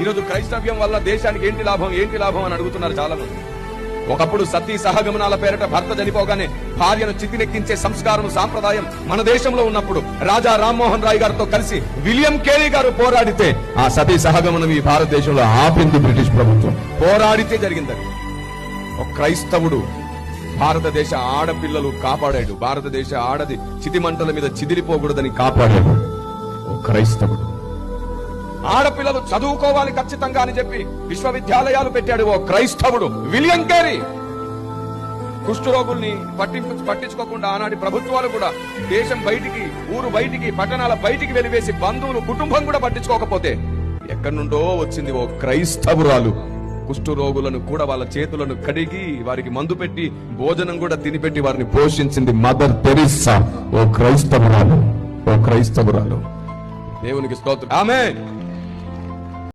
ఈరోజు క్రైస్తవ్యం వల్ల దేశానికి ఏంటి లాభం అని అడుగుతున్నారు చాలా మంది. ఒకప్పుడు సతీ సహగమనాల పేరిట భర్త చనిపోగానే భార్యను చితినెక్కించే సంస్కారం సాంప్రదాయం మన దేశంలో ఉన్నప్పుడు రాజా రామ్మోహన్ రాయ్ గారితో కలిసి విలియం కేరీ గారు పోరాడితే ఆ సతీ సహగమనం ఈ భారతదేశంలో ఆపింది బ్రిటిష్ ప్రభుత్వం. పోరాడితే జరిగిందని. ఒక క్రైస్తవుడు భారతదేశ ఆడపిల్లలు కాపాడాడు. భారతదేశ ఆడది చితిమంటల మీద చిదిలిపోకూడదని కాపాడాడు ఓ క్రైస్తవుడు. ఆడపిల్లలు చదువుకోవాలి ఖచ్చితంగా అని చెప్పి విశ్వవిద్యాలయాలు పెట్టాడు ఓ క్రైస్తవుడు విలియం కేరీ. కుష్ఠరోగుల్ని పట్టించుకోకుండా ఆనాటి ప్రభుత్వాలు కూడా దేశం బయటికి, ఊరు బయటికి, పట్టణాల బయటికి వెలివేసి బంధువులు, కుటుంబం కూడా పట్టించుకోకపోతే ఎక్కడి నుండో వచ్చింది ఓ క్రైస్తవురాలు. కుష్ఠరోగులను కూడా వాళ్ళ చేతులను కడిగి వారికి మందు పెట్టి భోజనం కూడా తినిపెట్టి వారిని పోషించింది మదర్ తెరిస్సా. ఓ క్రైస్తవురాలు దేవునికి స్తోత్రం. ఆమేన్.